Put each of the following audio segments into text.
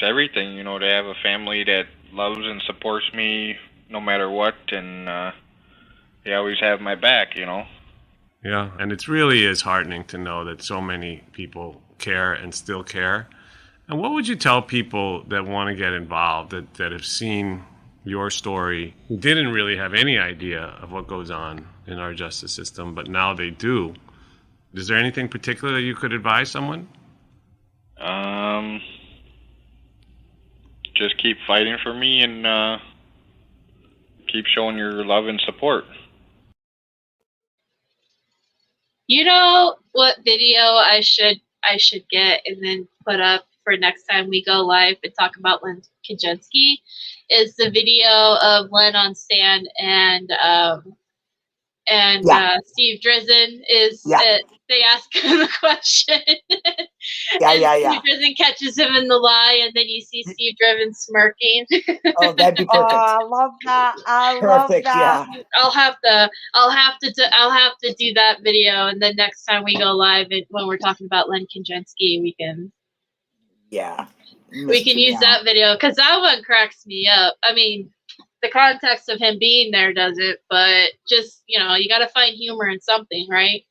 it's everything, you know, to have a family that loves and supports me no matter what, and they always have my back, you know. Yeah, and it really is heartening to know that so many people care and still care. And what would you tell people that want to get involved, that have seen your story, who didn't really have any idea of what goes on in our justice system, but now they do? Is there anything particular that you could advise someone? Just keep fighting for me and keep showing your love and support. You know what video I should get and then put up for next time we go live and talk about Len Kaczynski is the video of Len on stand and Steve Drizzen is they ask him a question. Steve Drizzen catches him in the lie, and then you see Steve Drizzen smirking. Oh, that'd be perfect. Oh, I love that. Love that. Yeah. I'll have to do that video, and then next time we go live, when we're talking about Len Kaczynski, we can use that video, because that one cracks me up. I mean, the context of him being there doesn't, but just, you know, you got to find humor in something, right?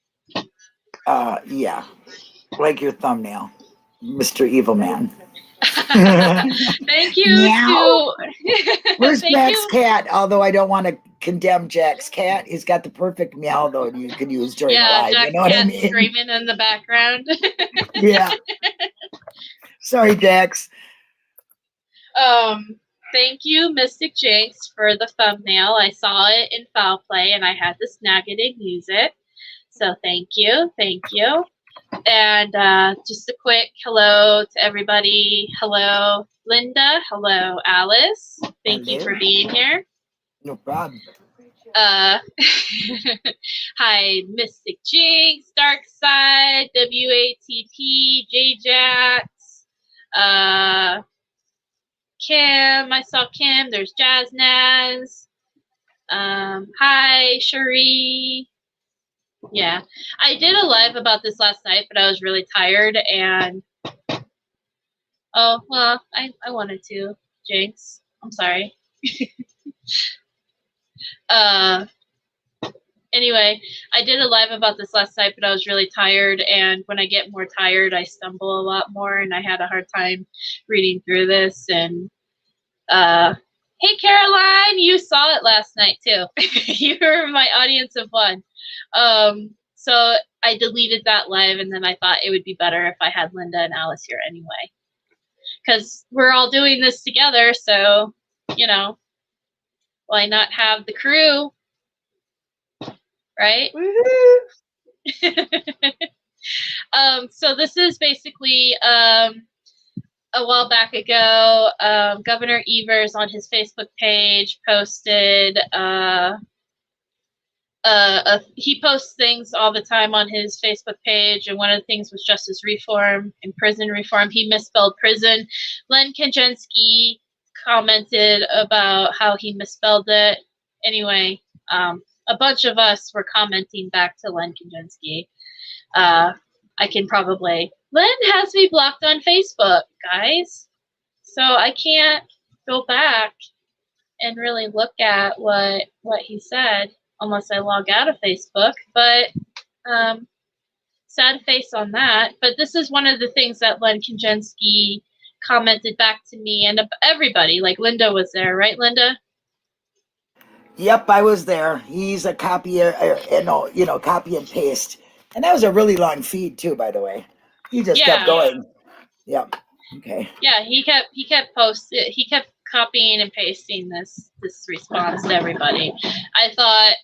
Yeah. Like your thumbnail, Mr. Evil Man. Thank you. Where's Jack's cat? Although I don't want to condemn Jack's cat. He's got the perfect meow, though, you can use during the live. Jack's you know what I mean? Screaming in the background. Yeah. Sorry, Jax. Thank you, Mystic Jinx, for the thumbnail. I saw it in Foul Play, and I had to snag it and use it. So thank you. And just a quick hello to everybody. Hello, Linda. Hello, Alice. Thank you for being here. No problem. Hi, Mystic Jinx, Dark Side, WATP, J-Jax, Kim. I saw Kim. There's Jazz Naz. Hi, Cherie. Yeah, I did a live about this last night, but I was really tired, and oh well, I wanted to, Jinx. I'm sorry. Anyway, I did a live about this last night, but I was really tired, and when I get more tired, I stumble a lot more, and I had a hard time reading through this. And hey, Caroline, you saw it last night too. You were my audience of one. So I deleted that live, and then I thought it would be better if I had Linda and Alice here anyway, because we're all doing this together. So, you know, why not have the crew, right? So this is basically a while back ago, Governor Evers on his Facebook page posted he posts things all the time on his Facebook page, and one of the things was justice reform and prison reform. He misspelled prison. Len Kaczynski commented about how he misspelled it. Anyway, a bunch of us were commenting back to Len Kaczynski. I can probably... Len has me blocked on Facebook, guys. So I can't go back and really look at what he said unless I log out of Facebook. But sad face on that. But this is one of the things that Len Kaczynski commented back to me and everybody. Like Linda was there, right, Linda? Yep, I was there. He's a copy, copy and paste. And that was a really long feed too, by the way. He just kept going. Yep. Okay. Yeah, he kept posting. He kept copying and pasting this response to everybody. I thought,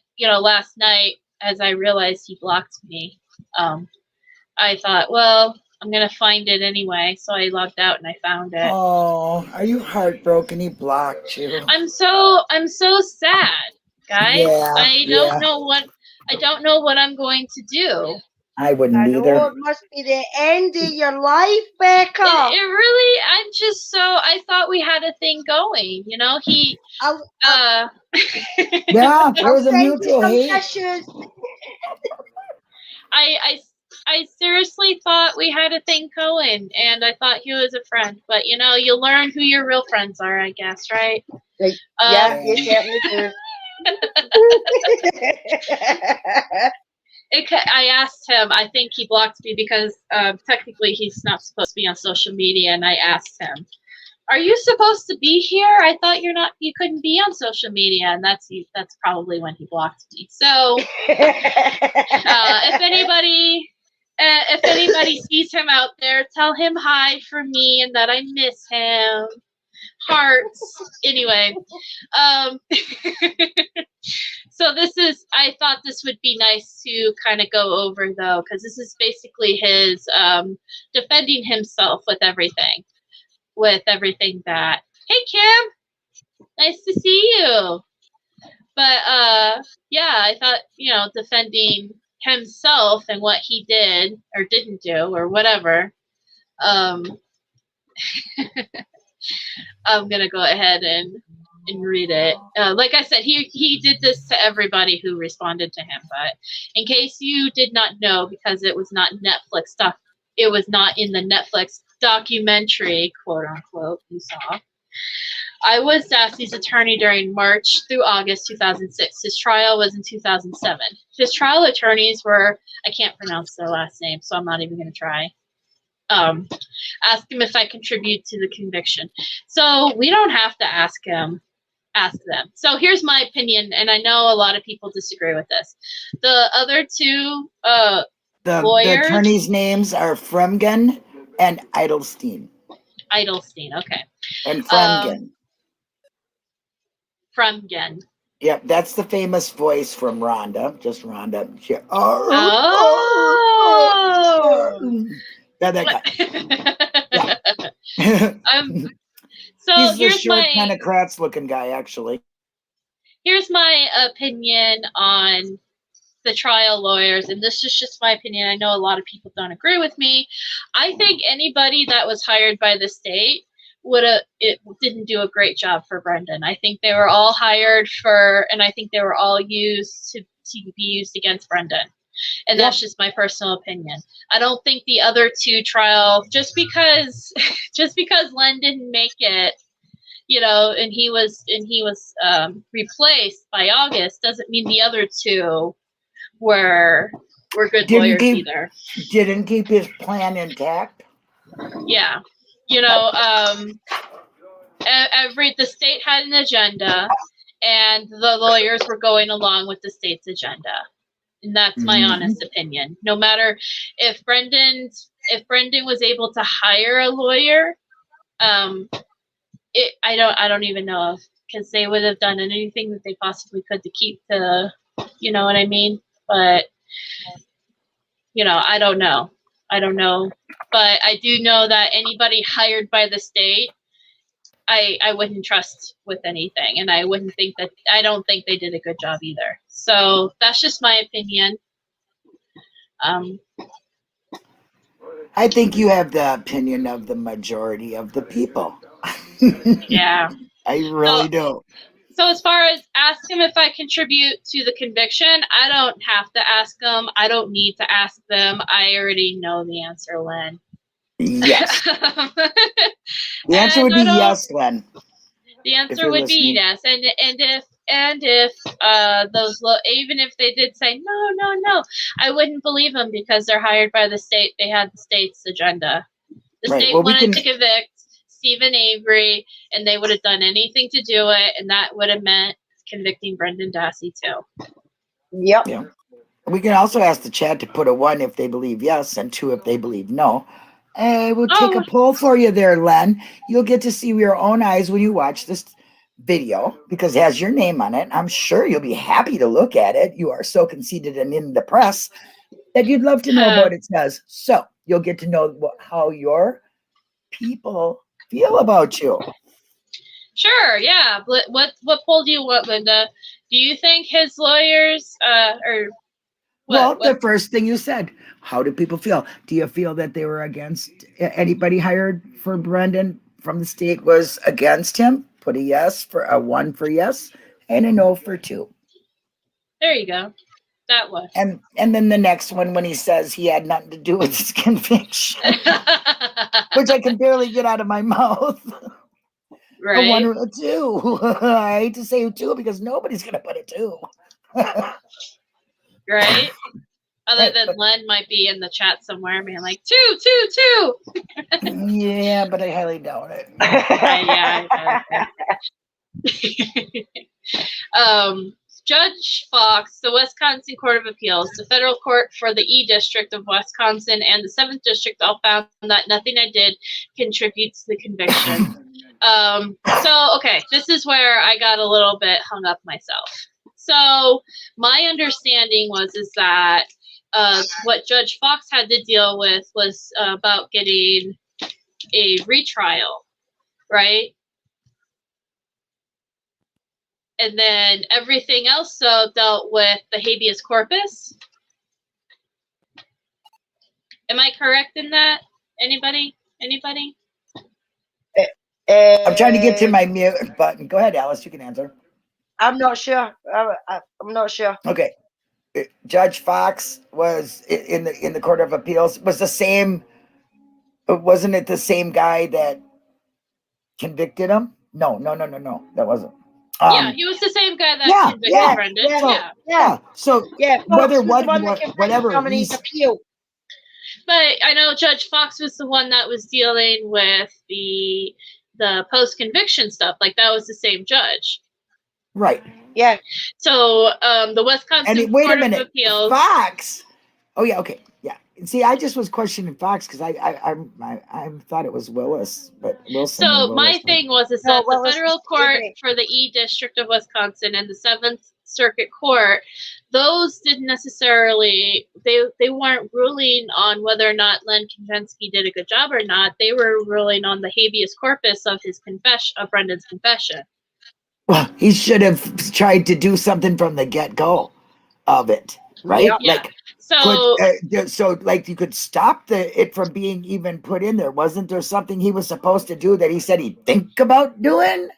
last night as I realized he blocked me, I thought, well, I'm gonna find it anyway. So I logged out and I found it. Oh, are you heartbroken? He blocked you. I'm so sad, guys. Yeah, I don't know what I'm going to do. I wouldn't either. It must be the end of your life, Becca. It really, I thought we had a thing going, he, yeah, there was a mutual hate. I seriously thought we had a thing going, and I thought he was a friend. But you know, you learn who your real friends are, I guess, right? Yeah, you certainly do. I asked him. I think he blocked me because technically he's not supposed to be on social media, and I asked him, "Are you supposed to be here? I thought you're not. You couldn't be on social media." And that's probably when he blocked me. So if anybody sees him out there, tell him hi for me and that I miss him. Hearts. Anyway, so I thought this would be nice to kind of go over, though, because this is basically his defending himself with everything that, hey, Kim, nice to see you. But, yeah, I thought, defending himself and what he did or didn't do or whatever, I'm going to go ahead and read it. Like I said, he did this to everybody who responded to him. But in case you did not know, because it was not Netflix stuff, it was not in the Netflix documentary, quote unquote, you saw. I was Dassey's attorney during March through August 2006. His trial was in 2007. His trial attorneys were, I can't pronounce their last name, so I'm not even going to try. Ask him if I contribute to the conviction. So we don't have to ask them. So here's my opinion, and I know a lot of people disagree with this. The other two lawyers, the attorneys' names are Fremgen and Eidelstein. Okay. And Fremgen. Fremgen. Yep, that's the famous voice from Rhonda. Just Rhonda. That guy. Yeah. So he's here's the short, my kind of Kratz-looking guy, actually. Here's my opinion on the trial lawyers, and this is just my opinion. I know a lot of people don't agree with me. I think anybody that was hired by the state didn't do a great job for Brendan. I think they were all hired and I think they were all used to be used against Brendan. And that's just my personal opinion. I don't think the other two trials, just because Len didn't make it, and he was replaced by August, doesn't mean the other two were good lawyers either. Didn't keep his plan intact. Yeah, the state had an agenda, and the lawyers were going along with the state's agenda. And that's my honest opinion. No matter if Brendan was able to hire a lawyer, I don't even know because they would have done anything that they possibly could to keep you know what I mean? But I don't know. But I do know that anybody hired by the state, I wouldn't trust with anything, and I don't think they did a good job either. So that's just my opinion. I think you have the opinion of the majority of the people. Yeah. I really do. So as far as ask him if I contribute to the conviction, I don't have to ask them. I don't need to ask them. I already know the answer, Len. Yes. The answer would be yes, Len. The answer would be yes. And if those even if they did say no, I wouldn't believe them because they're hired by the state. They had the state's agenda. The state wanted to convict Stephen Avery, and they would have done anything to do it, and that would have meant convicting Brendan Dassey too. Yep. Yeah. We can also ask the chat to put a 1 if they believe yes and 2 if they believe no. We'll take a poll for you there, Len. You'll get to see with your own eyes when you watch this video because it has your name on it. I'm sure you'll be happy to look at it. You are so conceited and in the press that you'd love to know what it says. So you'll get to know how your people feel about you. Sure, yeah. What poll do you want, Linda? Do you think his lawyers the first thing you said, how do people feel? Do you feel that they were against anybody hired for Brendan from the state was against him? Put a yes for a 1 for yes and a no for 2. There you go. That was. And then the next one when he says he had nothing to do with his conviction, which I can barely get out of my mouth. Right. A 1 or a 2. I hate to say a 2 because nobody's gonna put a 2. Right. Other than Len might be in the chat somewhere, being like 2. Yeah, but I highly doubt it. Judge Fox, the Wisconsin Court of Appeals, the federal court for the E District of Wisconsin, and the 7th District all found that nothing I did contributes to the conviction. Okay, this is where I got a little bit hung up myself. So my understanding is that what Judge Fox had to deal with was about getting a retrial, right? And then everything else dealt with the habeas corpus. Am I correct in that? Anybody? I'm trying to get to my mute button. Go ahead, Alice. You can answer. I'm not sure. I'm not sure. Okay. Judge Fox was in the Court of Appeals. Was the same? Wasn't it the same guy that convicted him? No. That wasn't. Yeah, he was the same guy that convicted Brendan. Yeah. So whatever he's appeal. But I know Judge Fox was the one that was dealing with the post-conviction stuff. Like, that was the same judge. Right. Yeah. So the Wisconsin Court of Appeals. Fox. Oh yeah. Okay. Yeah. See, I just was questioning Fox because I thought it was Willis, but Wilson. So my thing was that the federal court for the E District of Wisconsin and the 7th Circuit Court, those didn't necessarily, they weren't ruling on whether or not Len Kaczynski did a good job or not. They were ruling on the habeas corpus of his confession, of Brendan's confession. Well, he should have tried to do something from the get-go of it, right? Yeah. Like, so like you could stop it from being even put in there. Wasn't there something he was supposed to do that he said he'd think about doing?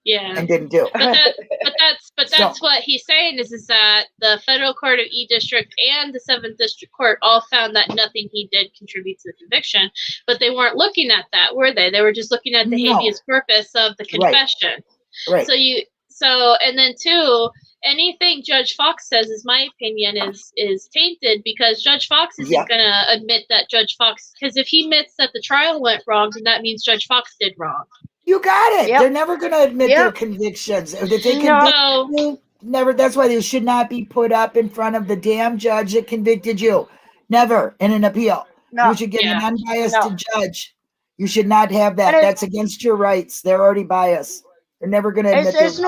Yeah, and didn't do. But that's what he's saying is that the federal court of E District and the 7th District Court all found that nothing he did contribute to the conviction, but they weren't looking at that, were they? They were just looking at the habeas corpus of the confession. Right. And then two, anything Judge Fox says, is my opinion, is tainted because Judge Fox isn't going to admit that Judge Fox, because if he admits that the trial went wrong, then that means Judge Fox did wrong. You got it. They're never going to admit their convictions. If they convict you, never. That's why they should not be put up in front of the damn judge that convicted you. Never in an appeal. No. You should get an unbiased judge. You should not have that. That's against your rights. They're already biased. They're never going to admit it's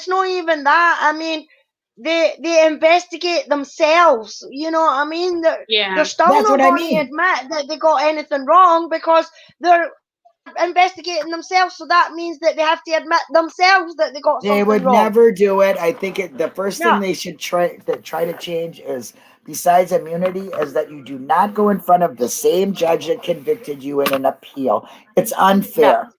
not even that. I mean, they investigate themselves. You know what I mean? They're still not going to admit that they got anything wrong because they're investigating themselves, so that means that they have to admit themselves that they got something wrong. They would never do it. I think the first thing they should try to change is, besides immunity, is that you do not go in front of the same judge that convicted you in an appeal. It's unfair.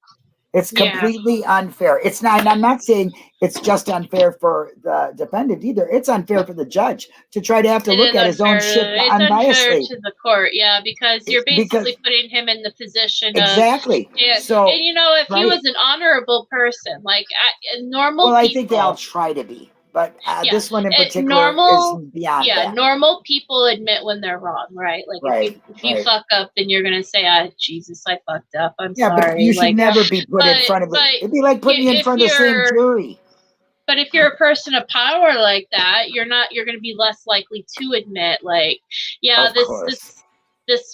It's completely unfair. It's not, and I'm not saying it's just unfair for the defendant either. It's unfair for the judge to try to have to look at his own shit unbiasedly. It's unfair to the court, because you're basically putting him in the position of... Exactly. So, and if he was an honorable person, like normal people... Well, I think they all try to be. But this one in particular is beyond that. Normal people admit when they're wrong, right? Like if you fuck up, then you're gonna say, Jesus, I fucked up. I'm sorry. But you should never be put in front of it. It'd be like putting you in front of the same jury. But if you're a person of power like that, you're gonna be less likely to admit, like, this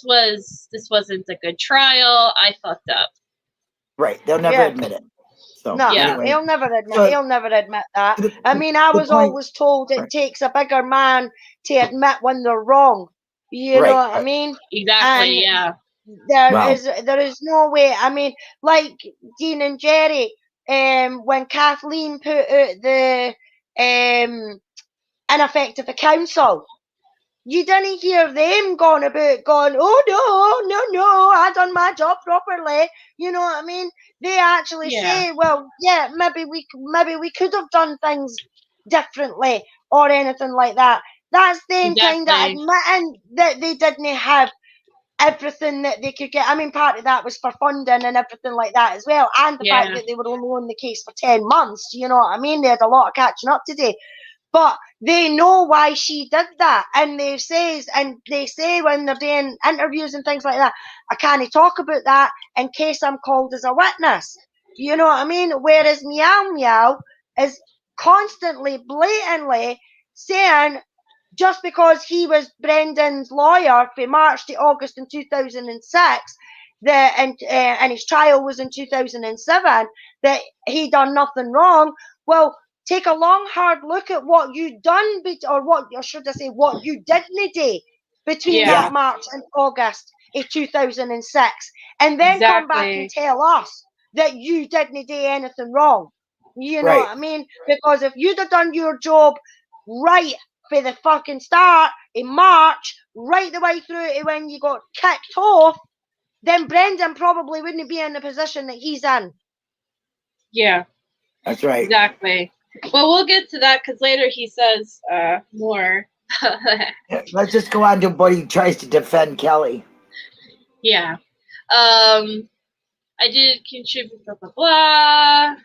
wasn't a good trial. I fucked up. Right. They'll never admit it. So, anyway. He'll never admit that. I mean, I was always told it takes a bigger man to admit when they're wrong. You know what I mean? Exactly. There is no way. I mean, like Dean and Jerry, when Kathleen put out the ineffective counsel, you didn't hear them going, oh no, I done my job properly. You know what I mean? They actually say, well, maybe we could have done things differently or anything like that. That's them kind of admitting that they didn't have everything that they could get. I mean, part of that was for funding and everything like that as well, and the fact that they were only on the case for 10 months. You know what I mean? They had a lot of catching up to do. But they know why she did that, and they say when they're doing interviews and things like that, I can't talk about that in case I'm called as a witness. You know what I mean? Whereas Meow is constantly, blatantly saying just because he was Brendan's lawyer from March to August in 2006, and his trial was in 2007, that he done nothing wrong. Well, take a long, hard look at what you done, or should I say, what you didn't do between that March and August of 2006, and then come back and tell us that you didn't do anything wrong. You know what I mean? Because if you'd have done your job right for the fucking start in March, right the way through to when you got kicked off, then Brendan probably wouldn't be in the position that he's in. Yeah. That's right. Exactly. Well, we'll get to that because later he says more. Let's just go on to what he tries to defend Kelly. Yeah. I did contribute, blah, blah, blah.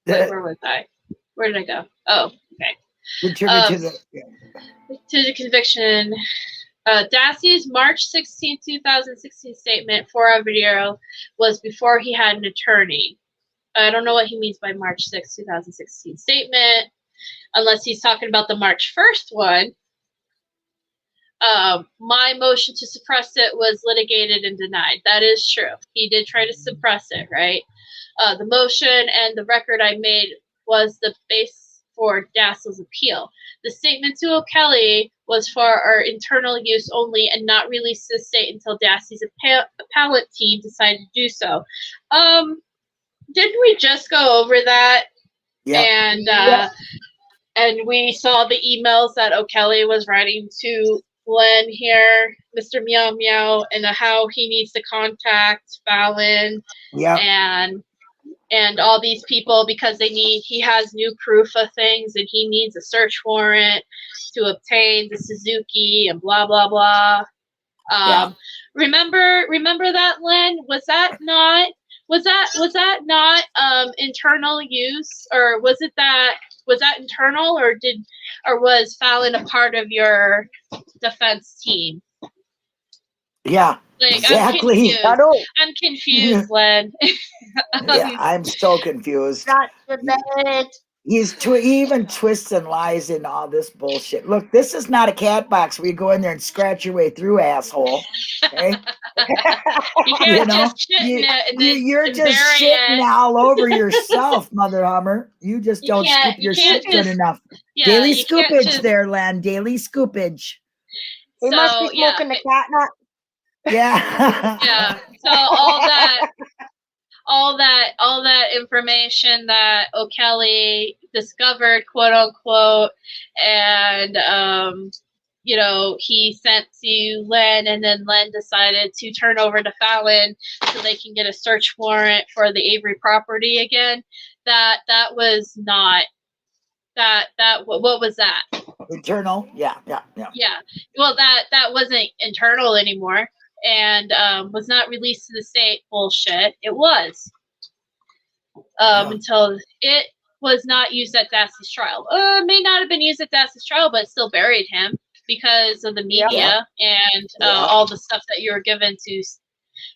Wait, where was I? Where did I go? Oh, okay. Contribute to the conviction. Dassey's March 16, 2016 statement for a video was before he had an attorney. I don't know what he means by March 6, 2016 statement, unless he's talking about the March 1st one. My motion to suppress it was litigated and denied. That is true. He did try to suppress it, right? The motion and the record I made was the base for Dassey's appeal. The statement to O'Kelly was for our internal use only and not released to the state until Dassey's appellate team decided to do so. Didn't we just go over that? Yeah. And we saw the emails that O'Kelly was writing to Glenn here, Mr. Meow Meow, and how he needs to contact Fallon and all these people because he has new proof of things and he needs a search warrant to obtain the Suzuki and blah blah blah. Remember that, Len? Was that not internal use, or was that internal, or was Fallon a part of your defense team? Yeah, like, exactly. I'm confused, Len. Yeah, I'm so confused. He even twists and lies in all this bullshit. Look, this is not a cat box where you go in there and scratch your way through, asshole. Okay? You can't just shit in it. You're just shitting all over yourself, Mother Hummer. You just don't scoop your shit good enough. Yeah, daily scoopage there, Len. Daily scoopage. We must be smoking the cat nut. Yeah. Yeah. So all that information that O'Kelly discovered, quote unquote, and he sent to Len, and then Len decided to turn over to Fallon so they can get a search warrant for the Avery property again. That was not that. What was that? Internal? Yeah. Yeah. Well, that wasn't internal anymore. And was not released to the state. Bullshit. It was. Until it was not used at Dassey's trial. It may not have been used at Dassey's trial, but it still buried him because of the media and all the stuff that you were given to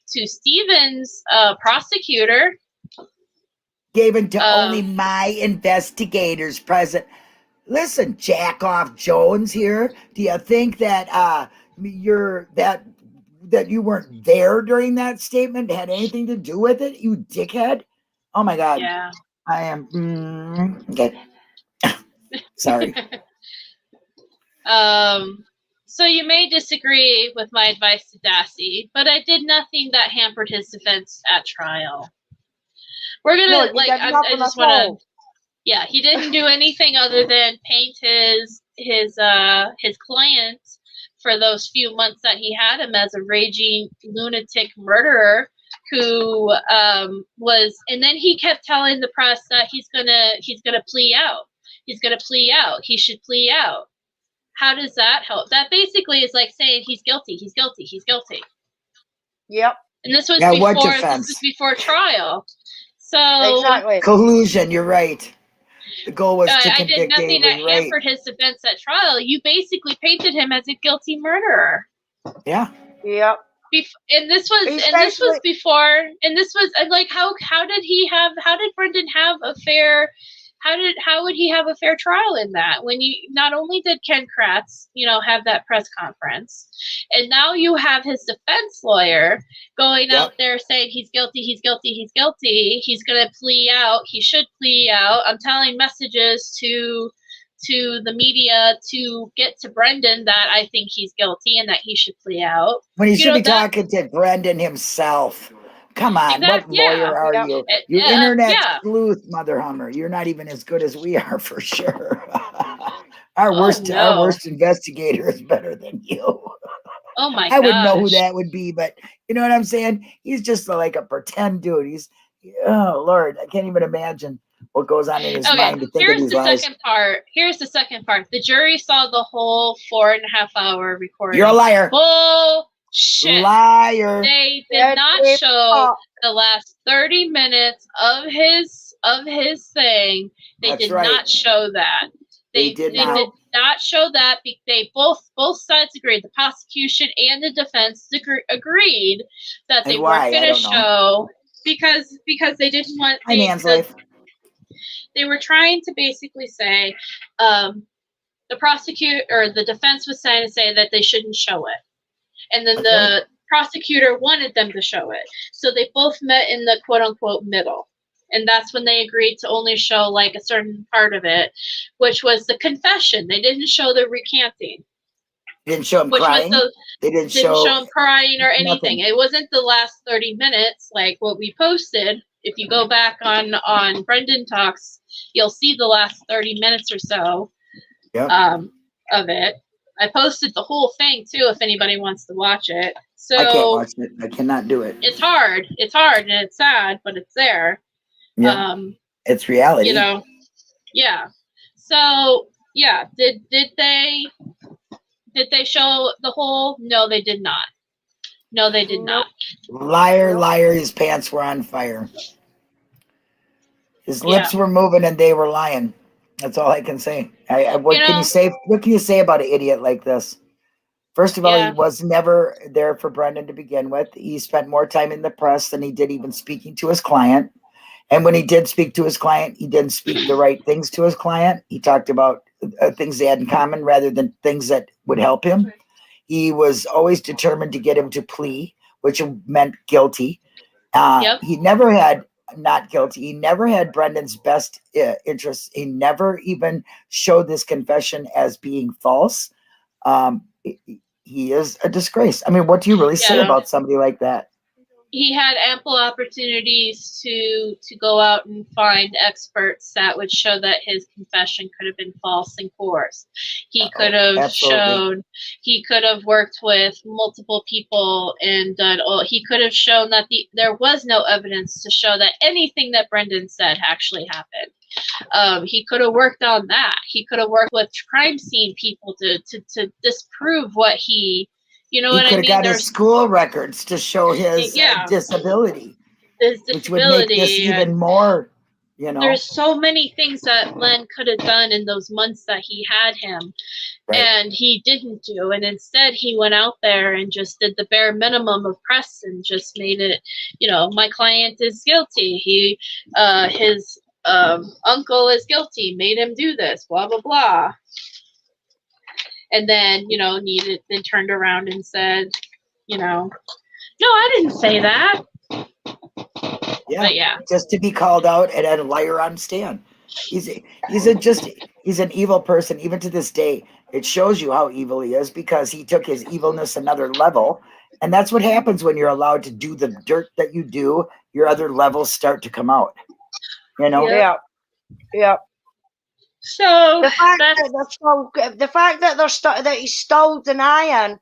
Stephen's prosecutor. Given to only my investigators present. Listen, Jackoff Jones here. Do you think that that you weren't there during that statement had anything to do with it, you dickhead? Oh my God. Yeah. I am okay. Sorry. So you may disagree with my advice to Dassey, but I did nothing that hampered his defense at trial. We're gonna I just want to. Yeah, he didn't do anything other than paint his client for those few months that he had him as a raging lunatic murderer who was, and then he kept telling the press that he's gonna plea out. He's going to plea out. He should plea out. How does that help? That basically is like saying he's guilty, he's guilty, he's guilty. Yep. And this was before trial. So exactly. Collusion, you're right. The goal was to I convict did nothing Avery, that hampered his defense at trial. You basically painted him as a guilty murderer. Yeah. Yep. And this was before, and this was like, how did Brendan have a fair, how would he have a fair trial in that, when you, not only did Ken Kratz, have that press conference, and now you have his defense lawyer going out there saying he's guilty, he's guilty, he's guilty, he's going to plea out, he should plea out. I'm telling messages to the media to get to Brendan that I think he's guilty and that he should plea out. When he should be talking to Brendan himself. Come on, what lawyer are you? You internet sleuth, Mother Hummer. You're not even as good as we are, for sure. Our worst investigator is better than you. Oh my! I wouldn't know who that would be, but you know what I'm saying? He's just like a pretend dude. Oh Lord, I can't even imagine what goes on in his mind to think of these lies. Here's the second part. The jury saw the whole 4.5 hour recording. You're a liar. Bullshit. Liar. They did not show the last 30 minutes of his thing. They did not show that. They did not show that. They both sides agreed. The prosecution and the defense agreed that they weren't going to show, because they didn't want. They were trying to basically say, the prosecutor or the defense was trying to say that they shouldn't show it. And then the prosecutor wanted them to show it. So they both met in the quote unquote middle. And that's when they agreed to only show like a certain part of it, which was the confession. They didn't show the recanting. Didn't show him crying. They didn't show him crying or anything. It wasn't the last 30 minutes like what we posted. If you go back on Brendan Talks, you'll see the last 30 minutes or so of it. I posted the whole thing too if anybody wants to watch it. So I can't watch it. I cannot do it. It's hard and it's sad, but it's there. Yeah. It's reality. Yeah. So yeah, did they show the whole? No, they did not. No, they did not. Liar, his pants were on fire. His lips were moving and they were lying. That's all I can say. What can you say? What can you say about an idiot like this? First of all, he was never there for Brendan to begin with. He spent more time in the press than he did even speaking to his client. And when he did speak to his client, he didn't speak the right things to his client. He talked about things they had in common rather than things that would help him. He was always determined to get him to plea, which meant guilty. He never had not guilty. He never had Brendan's best interests. He never even showed this confession as being false. He is a disgrace. I mean, what do you really say about somebody like that? He had ample opportunities to go out and find experts that would show that his confession could have been false and coerced. He could have shown, he could have worked with multiple people and done, he could have shown that there was no evidence to show that anything that Brendan said actually happened. He could have worked on that. He could have worked with crime scene people to disprove what he, you know what I mean? He could have got his school records to show his disability. Which would make this even more, There's so many things that Len could have done in those months that he had him. Right. And he didn't do. And instead, he went out there and just did the bare minimum of press and just made it, my client is guilty. His uncle is guilty, made him do this, blah, blah, blah. And then, then turned around and said, no, I didn't say that. Yeah, just to be called out and had a liar on stand. He's an evil person, even to this day. It shows you how evil he is because he took his evilness another level. And that's what happens when you're allowed to do the dirt that you do. Your other levels start to come out. Yeah. So the fact that he's still denying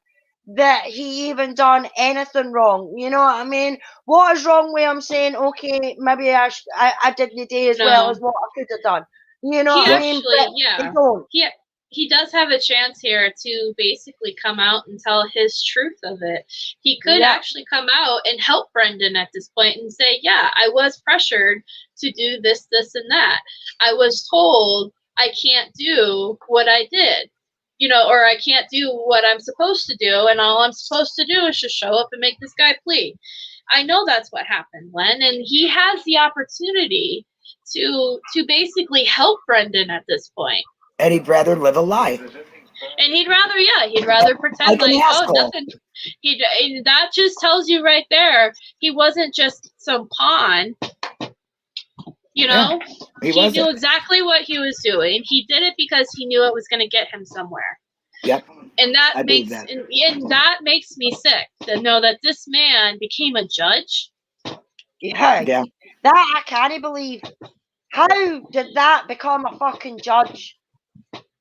that he even done anything wrong, you know what I mean? What is wrong with him saying, okay, maybe I did the day as well as what I could have done? You know what I mean? He does have a chance here to basically come out and tell his truth of it. He could actually come out and help Brendan at this point and say, yeah, I was pressured to do this, this, and that. I was told I can't do what I did, you know, or I can't do what I'm supposed to do, and all I'm supposed to do is just show up and make this guy plead. I know that's what happened, Len, and he has the opportunity to basically help Brendan at this point. And he'd rather live a lie. And he'd rather pretend like oh, nothing. That just tells you right there, he wasn't just some pawn. You know, he knew exactly what he was doing. He did it because he knew it was going to get him somewhere. Yep. And that makes me sick to know that this man became a judge. Yeah. That I can't believe. How did that become a fucking judge?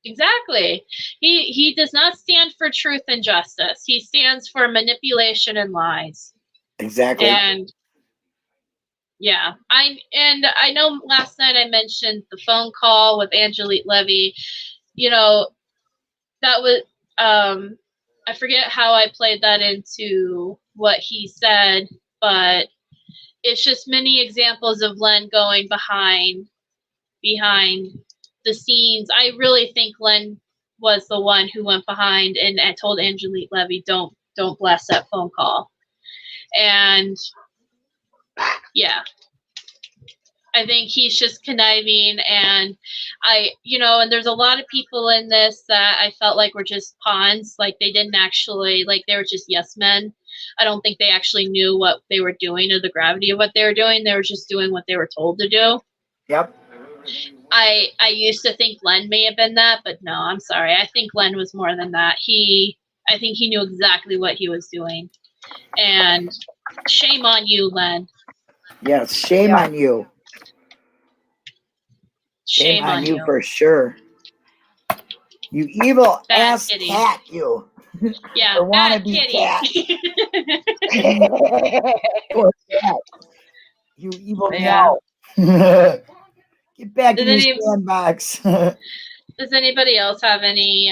Exactly. He does not stand for truth and justice. He stands for manipulation and lies. Exactly. And yeah, I know last night I mentioned the phone call with Angelique Levy. You know, that was I forget how I played that into what he said, but it's just many examples of Len going behind the scenes. I really think Len was the one who went behind and told Angelique Levy, don't blast that phone call. And yeah, I think he's just conniving, and and there's a lot of people in this that I felt like were just pawns. Like they didn't actually, like they were just yes men. I don't think they actually knew what they were doing or the gravity of what they were doing. They were just doing what they were told to do. Yep. I used to think Len may have been that, but no, I'm sorry. I think Len was more than that. I think he knew exactly what he was doing. And shame on you, Len. Yes, shame on you. Shame on you for sure. You evil ass kitty. Cat, you. Yeah, bad kitty. Cat. Poor cat. You evil meow. Get back in your sandbox. Does anybody else have any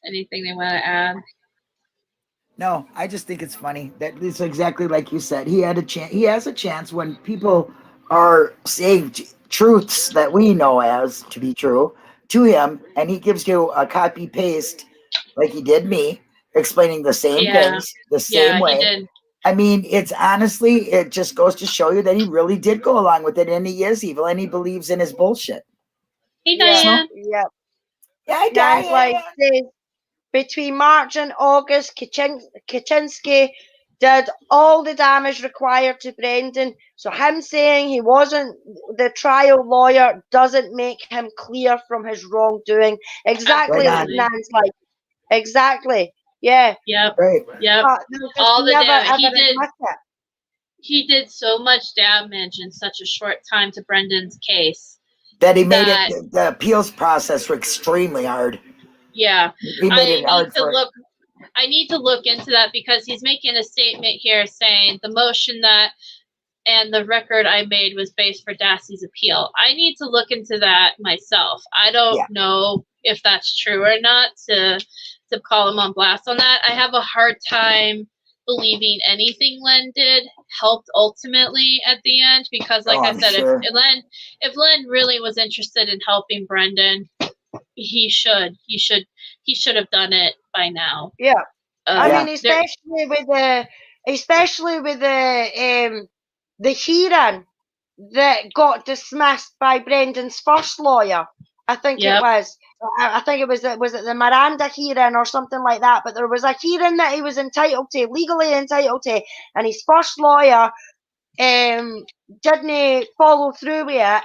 anything they want to add? No, I just think it's funny that it's exactly like you said. He had a chance. He has a chance when people are saying truths that we know as to be true to him, and he gives you a copy paste like he did me, explaining the same things the same way. He did. I mean, it's honestly, it just goes to show you that he really did go along with it, and he is evil, and he believes in his bullshit. Hey, Diane. Yeah. Yeah, Diane. Like between March and August, Kaczynski did all the damage required to Brendan. So him saying he wasn't the trial lawyer doesn't make him clear from his wrongdoing. Exactly what Nan's like. Exactly. Yeah. Yep. Right. Yep. All the damage. He did so much damage in such a short time to Brendan's case that he made it the appeals process extremely hard. Yeah. He made it hard for I need to look into that because he's making a statement here saying the motion that and the record I made was based for Dassey's appeal. I need to look into that myself. I don't know if that's true or not to call him on blast on that. I have a hard time believing anything Len did helped ultimately at the end because, like I said, if Len really was interested in helping Brendan, he should have done it by now. Yeah, I mean, especially with the hearing that got dismissed by Brendan's first lawyer. I think it was. I think it was it the Miranda hearing or something like that. But there was a hearing that he was entitled to, legally entitled to, and his first lawyer didn't follow through with it.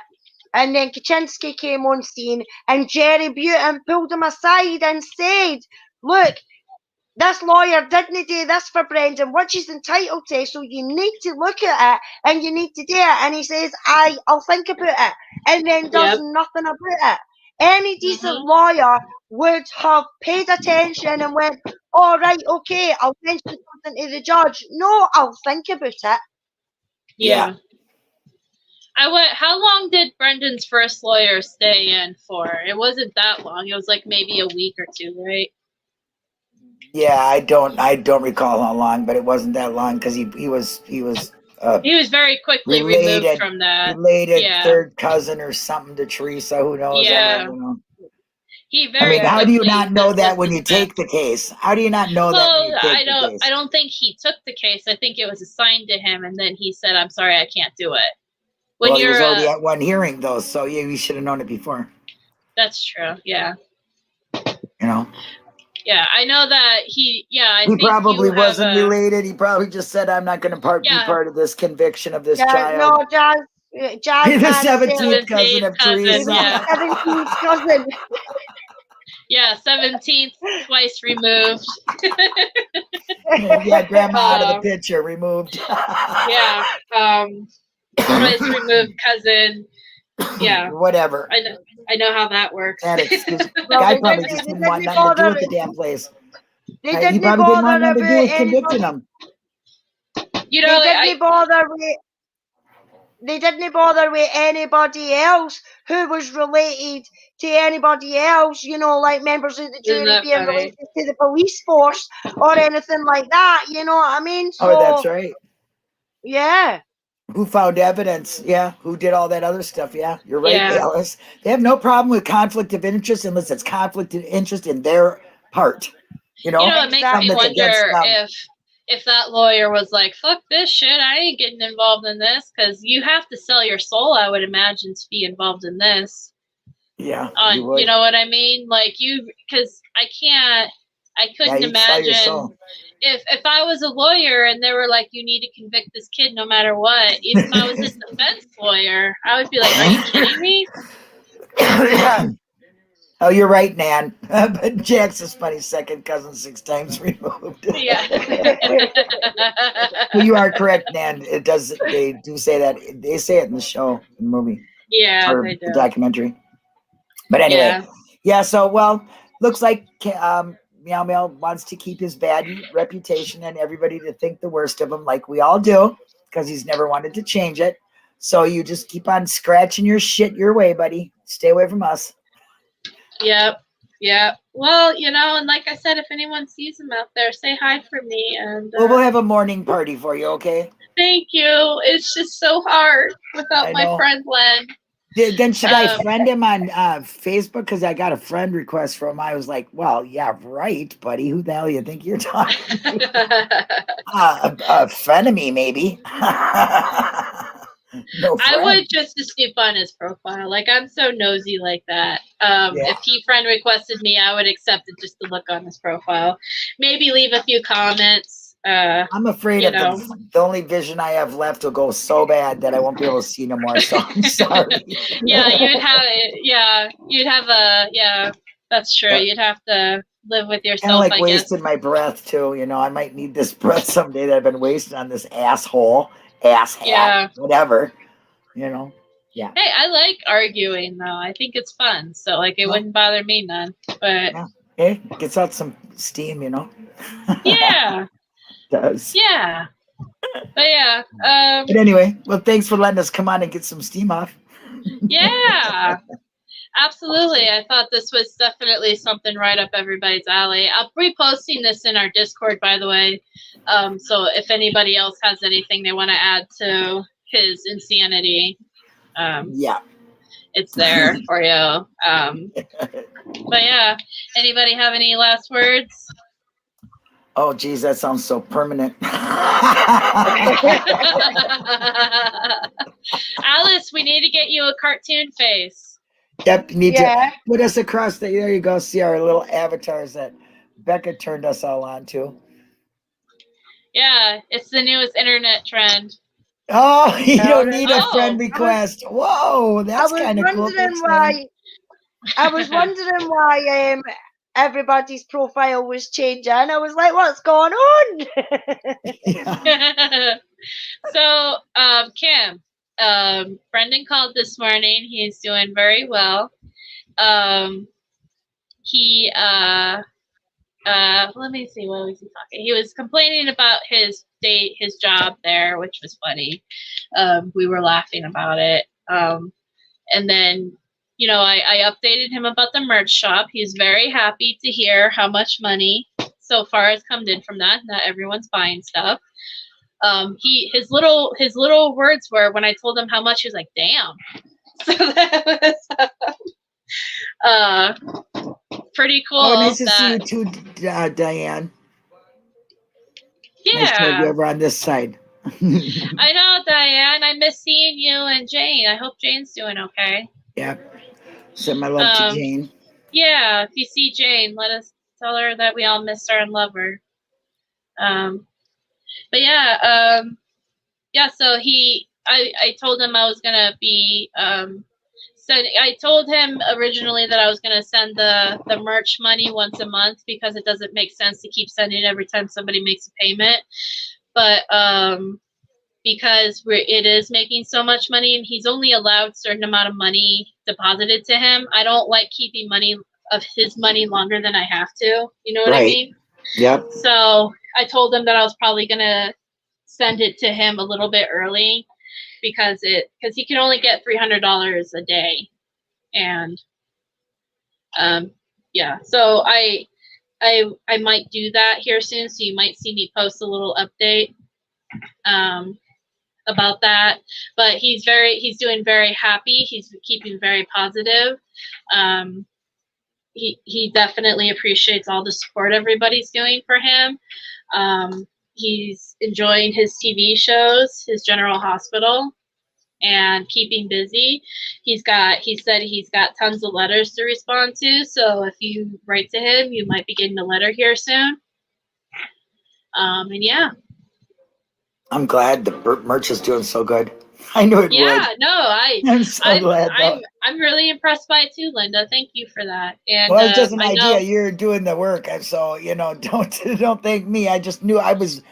And then Kaczynski came on scene, and Jerry Butin pulled him aside and said, "Look, this lawyer didn't do this for Brendan, which he's entitled to, so you need to look at it and you need to do it." And he says, I'll think about it, and then does nothing about it. Any decent lawyer would have paid attention and went, "All right, okay, I'll mention something to the judge." No, I'll think about it. Yeah. How long did Brendan's first lawyer stay in for? It wasn't that long. It was like maybe a week or two, right? Yeah, I don't recall how long, but it wasn't that long because he was very quickly removed from that. Related third cousin or something to Teresa. Who knows? Yeah. I mean, you know. I mean, how do you not know that when you take the case? How do you not know that when you take the case? I don't think he took the case. I think it was assigned to him, and then he said, "I'm sorry, I can't do it." He was already at one hearing, though, so you should have known it before. That's true. Yeah. You know. Yeah, I know that he. Yeah, he probably wasn't related. He probably just said, "I'm not going to be part of this conviction of this child." No, John. He's the 17th cousin of Teresa. Yeah. 17th cousin. Yeah, 17th, twice removed. Yeah, grandma out of the picture, removed. Yeah, twice removed cousin. Yeah, whatever. I know how that works. That excuse. Guy probably just didn't want nothing to do with the damn place. He probably didn't want nothing to do with convicting him. You know, they didn't bother with anybody else who was related to anybody else, you know, like members of the jury being related to the police force or anything like that, you know what I mean? So, oh, that's right. Yeah. Who found evidence? Yeah. Who did all that other stuff? Yeah. You're right, Alice. They have no problem with conflict of interest unless it's conflict of interest in their part. You know, it makes me wonder if that lawyer was like, fuck this shit, I ain't getting involved in this, because you have to sell your soul, I would imagine, to be involved in this. Yeah. You know what I mean? Like, because I couldn't imagine if I was a lawyer and they were like, you need to convict this kid no matter what, even if I was his defense lawyer, I would be like, are you kidding me? Oh, you're right, Nan. But Jack's is funny. Second cousin 6 times removed. Yeah. Well, you are correct, Nan. It does. They do say that. They say it in the show, in the movie. Yeah, or they do. The documentary. But anyway, so looks like Meow Meow wants to keep his bad reputation and everybody to think the worst of him, like we all do, because he's never wanted to change it. So you just keep on scratching your shit your way, buddy. Stay away from us. Yep. Well, and like I said, if anyone sees him out there, say hi for me. And we'll have a morning party for you, okay? Thank you. It's just so hard without my friend Len. Then should I friend him on Facebook? Because I got a friend request from him. I was like, well, yeah, right, buddy. Who the hell you think you're talking to? A frenemy, maybe. No I would just skip on his profile. Like, I'm so nosy like that. If he friend requested me, I would accept it just to look on his profile. Maybe leave a few comments. I'm afraid of the only vision I have left will go so bad that I won't be able to see no more. So I'm sorry. You'd have that's true. You'd have to live with yourself. Kind of like wasting my breath too. I might need this breath someday that I've been wasting on this asshole. Whatever, Yeah. Hey, I like arguing though. I think it's fun. So it wouldn't bother me none. But hey, gets out some steam, Yeah. It does. Yeah. But yeah. But anyway, well, thanks for letting us come on and get some steam off. Yeah. Absolutely. I thought this was definitely something right up everybody's alley. I'll be posting this in our Discord, by the way. So if anybody else has anything they want to add to his insanity, it's there for you. But yeah, anybody have any last words? Oh, geez, that sounds so permanent. Alice, we need to get you a cartoon face. Yep, you need to put us across there you go. See our little avatars that Becca turned us all on to. Yeah, it's the newest internet trend. Oh, you don't need a friend request. Whoa, that's kind of cool. I was wondering why everybody's profile was changing. I was like, what's going on? So, Kim, Brendan called this morning. He's doing very well. He let me see, what was he talking? He was complaining about his job there, which was funny. We were laughing about it. And then, you know, I updated him about the merch shop. He's very happy to hear how much money so far has come in from that. Not everyone's buying stuff. His little words were, when I told him how much, he was like, "Damn." So that was pretty cool. Oh, nice to see you too, Diane. Yeah. Nice to have you over on this side. I know, Diane. I miss seeing you and Jane. I hope Jane's doing okay. Yeah. Send my love to Jane. Yeah, if you see Jane, tell her that we all miss her and love her. But yeah, so I told him I was gonna be I told him originally that I was gonna send the merch money once a month, because it doesn't make sense to keep sending it every time somebody makes a payment. But because it is making so much money, and he's only allowed a certain amount of money deposited to him, I don't like keeping his money longer than I have to. You know what I mean? Yep. So I told him that I was probably gonna send it to him a little bit early, because he can only get $300 a day, and yeah. So I might do that here soon. So you might see me post a little update about that. But he's doing very happy. He's keeping very positive. He definitely appreciates all the support everybody's doing for him. He's enjoying his TV shows, his General Hospital, and keeping busy. He said he's got tons of letters to respond to. So if you write to him, you might be getting a letter here soon. And yeah. I'm glad the merch is doing so good. I knew it would. Yeah, no, I'm so glad. I'm really impressed by it too, Linda. Thank you for that. And well, it's just an idea. You're doing the work, and so don't thank me. I just knew I was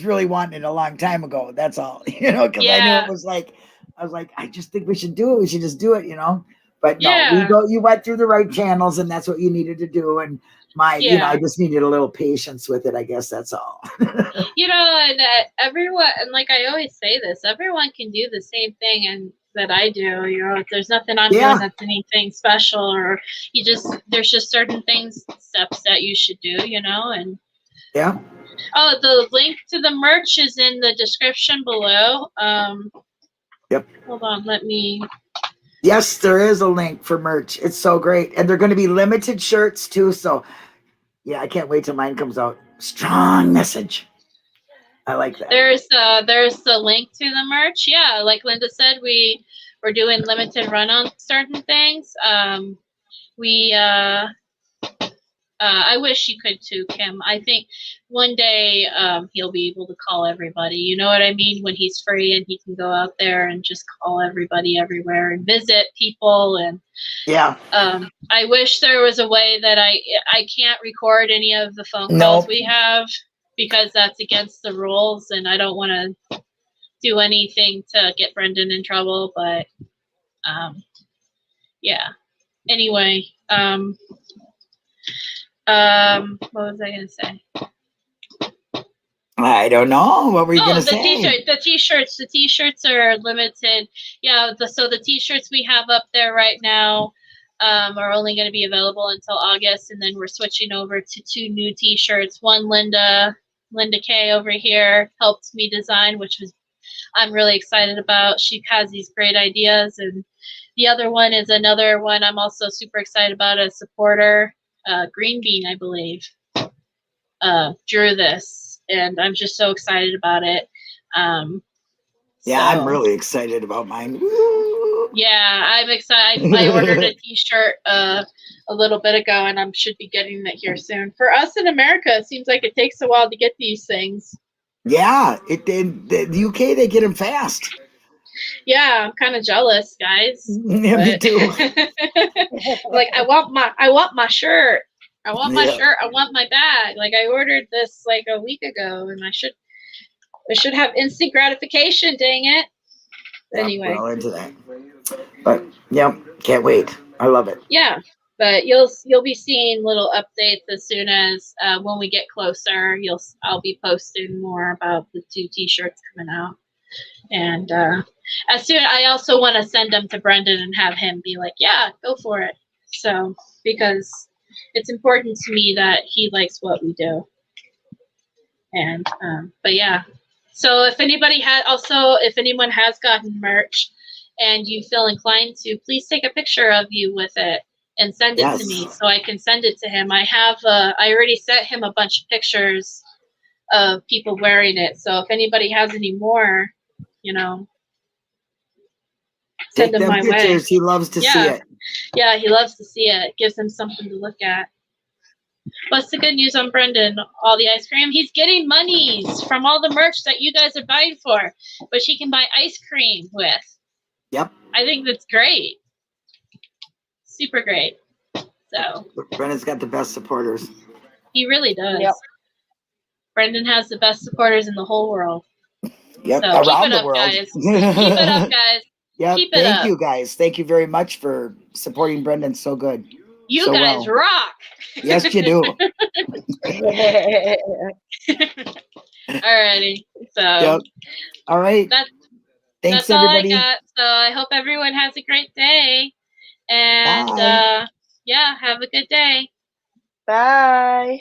really wanting it a long time ago. That's all, because I knew it was like, I was like, I just think we should do it. We should just do it, But no, you went through the right channels, and that's what you needed to do. And I just needed a little patience with it. I guess that's all. And everyone, and like I always say this, everyone can do the same thing and that I do. If there's nothing I'm doing that's anything special, or there's just certain steps that you should do, and yeah. Oh, the link to the merch is in the description below. Yep. Hold on, let me. Yes, there is a link for merch. It's so great. And they're going to be limited shirts too. So yeah, I can't wait till mine comes out. Strong message. I like that. There's the link to the merch. Yeah, like Linda said, we're doing limited run on certain things. I wish you could too, Kim. I think one day he'll be able to call everybody. You know what I mean? When he's free and he can go out there and just call everybody everywhere and visit people. And yeah, I wish there was a way that I can't record any of the phone calls we have, because that's against the rules, and I don't want to do anything to get Brendan in trouble. But yeah. Anyway. What was I going to say? I don't know. What were you going to say? The t-shirts are limited. Yeah. So the t-shirts we have up there right now are only going to be available until August. And then we're switching over to 2 new t-shirts. One, Linda K over here helped me design, which I'm really excited about. She has these great ideas. And the other one is another one I'm also super excited about, a supporter. Green Bean, I believe, drew this, and I'm just so excited about it. I'm really excited about mine. Yeah, I'm excited. I ordered a t-shirt a little bit ago, and I should be getting it here soon. For us in America, it seems like it takes a while to get these things. Yeah, in the UK they get them fast. Yeah, I'm kind of jealous, guys. Yeah, me too. Like, I want my shirt. I want my shirt. I want my bag. Like, I ordered this like a week ago, and I should have instant gratification. Dang it. Anyway. Well into that. But yeah, can't wait. I love it. Yeah, But you'll be seeing little updates as soon as when we get closer. I'll be posting more about the 2 T-shirts coming out, and as soon I also want to send them to Brendan and have him be like, yeah, go for it. So because it's important to me that he likes what we do, and but yeah. So if anyone has gotten merch and you feel inclined to, please take a picture of you with it and send it to me so I can send it to him. I already sent him a bunch of pictures of people wearing it. So if anybody has any more, send them my way. He loves to see it. Yeah, he loves to see it. It gives him something to look at. What's the good news on Brendan? All the ice cream? He's getting monies from all the merch that you guys are buying for, which he can buy ice cream with. Yep. I think that's great. Super great. So Brendan's got the best supporters. He really does. Yep. Brendan has the best supporters in the whole world. Yep, so around the world. Guys. Keep it up, guys. Yep. Keep it up. Thank you, guys. Thank you very much for supporting Brendan so good. You so guys rock. Yes, you do. Alrighty. So. Yep. All right. Thanks, that's all everybody. I got. So I hope everyone has a great day. And yeah, have a good day. Bye.